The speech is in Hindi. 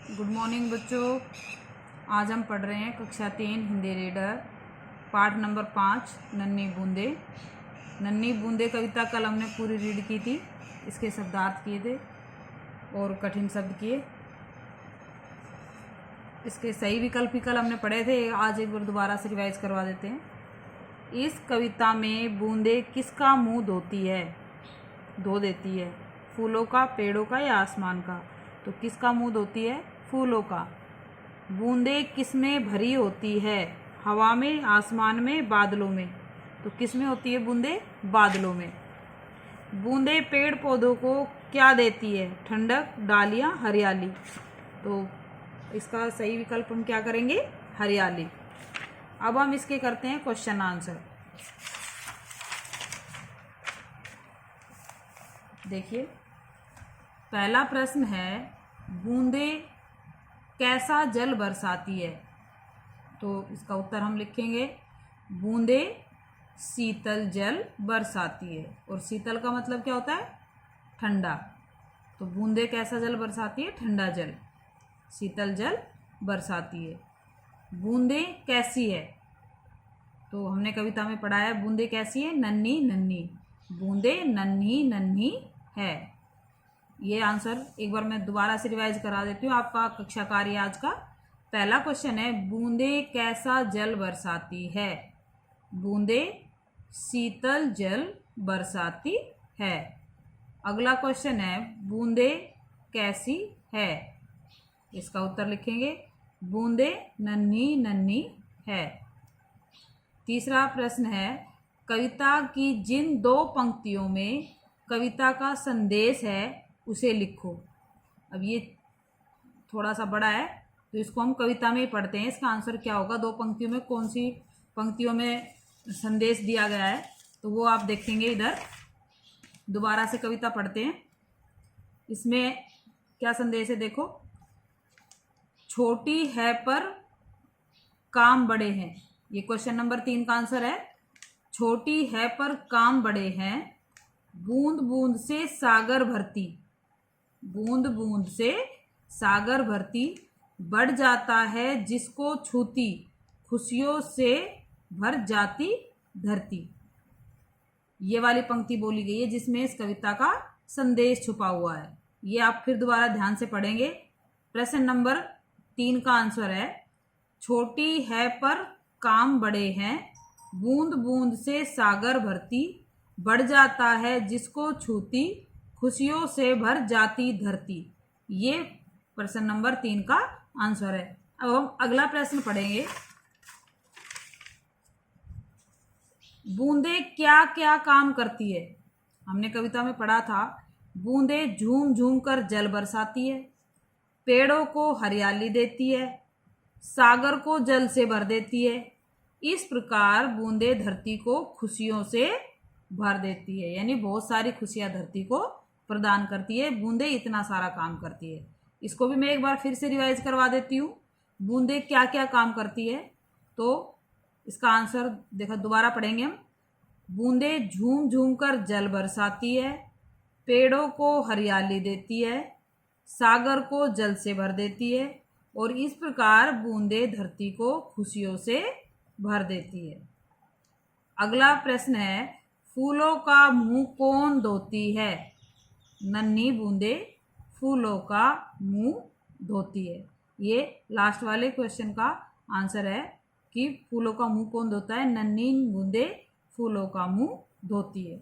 गुड मॉर्निंग बच्चों। आज हम पढ़ रहे हैं कक्षा 3 हिंदी रीडर पाठ नंबर 5 नन्ही बूंदे। नन्ही बूंदे कविता कल हमने पूरी रीड की थी। इसके शब्दार्थ किए थे और कठिन शब्द किए। इसके सही विकल्प भी कल हमने पढ़े थे। आज एक बार दोबारा से रिवाइज करवा देते हैं। इस कविता में बूंदे किसका मुंह धोती है, धो देती है? फूलों का, पेड़ों का या आसमान का? तो किसका मुंह धोती है? फूलों का। बूंदे किसमें भरी होती है? हवा में, आसमान में, बादलों में? तो किसमें होती है बूंदे? बादलों में। बूंदे पेड़ पौधों को क्या देती है? ठंडक, डालियां, हरियाली? तो इसका सही विकल्प हम क्या करेंगे? हरियाली। अब हम इसके करते हैं क्वेश्चन आंसर। देखिए, पहला प्रश्न है, बूंदे कैसा जल बरसाती है? तो इसका उत्तर हम लिखेंगे, बूंदे शीतल जल बरसाती है। और शीतल का मतलब क्या होता है? ठंडा। तो बूंदे कैसा जल बरसाती है? ठंडा जल, शीतल जल बरसाती है। बूंदे कैसी है? तो हमने कविता में पढ़ा है, बूंदे कैसी है? नन्ही नन्ही। बूंदे नन्ही नन्ही है। ये आंसर एक बार मैं दोबारा से रिवाइज करा देती हूँ। आपका कक्षा कार्य आज का पहला क्वेश्चन है, बूंदे कैसा जल बरसाती है? बूंदे शीतल जल बरसाती है। अगला क्वेश्चन है, बूंदे कैसी है? इसका उत्तर लिखेंगे, बूंदे नन्ही नन्ही है। तीसरा प्रश्न है, कविता की जिन दो पंक्तियों में कविता का संदेश है उसे लिखो। अब ये थोड़ा सा बड़ा है तो इसको हम कविता में ही पढ़ते हैं। इसका आंसर क्या होगा? दो पंक्तियों में कौन सी पंक्तियों में संदेश दिया गया है, तो वो आप देखेंगे। इधर दोबारा से कविता पढ़ते हैं। इसमें क्या संदेश है देखो, छोटी है पर काम बड़े हैं। ये क्वेश्चन नंबर 3 का आंसर है। छोटी है पर काम बड़े हैं, बूंद बूंद से सागर भरती। बूंद बूंद से सागर भरती, बढ़ जाता है जिसको छूती, खुशियों से भर जाती धरती। ये वाली पंक्ति बोली गई है जिसमें इस कविता का संदेश छुपा हुआ है। ये आप फिर दोबारा ध्यान से पढ़ेंगे। प्रश्न नंबर 3 का आंसर है, छोटी है पर काम बड़े हैं, बूंद बूंद से सागर भरती, बढ़ जाता है जिसको छूती, खुशियों से भर जाती धरती। ये प्रश्न नंबर 3 का आंसर है। अब हम अगला प्रश्न पढ़ेंगे, बूंदे क्या क्या काम करती है? हमने कविता में पढ़ा था, बूंदे झूम झूम कर जल बरसाती है, पेड़ों को हरियाली देती है, सागर को जल से भर देती है। इस प्रकार बूंदे धरती को खुशियों से भर देती है, यानी बहुत सारी खुशियां धरती को प्रदान करती है। बूंदे इतना सारा काम करती है। इसको भी मैं एक बार फिर से रिवाइज करवा देती हूँ, बूंदे क्या क्या काम करती है। तो इसका आंसर देखो, दोबारा पढ़ेंगे हम। बूंदे झूम झूम कर जल बरसाती है, पेड़ों को हरियाली देती है, सागर को जल से भर देती है, और इस प्रकार बूंदे धरती को खुशियों से भर देती है। अगला प्रश्न है, फूलों का मुंह कौन धोती है? नन्ही बूंदे फूलों का मुंह धोती है। ये लास्ट वाले क्वेश्चन का आंसर है कि फूलों का मुंह कौन धोता है? नन्ही बूंदे फूलों का मुंह धोती है।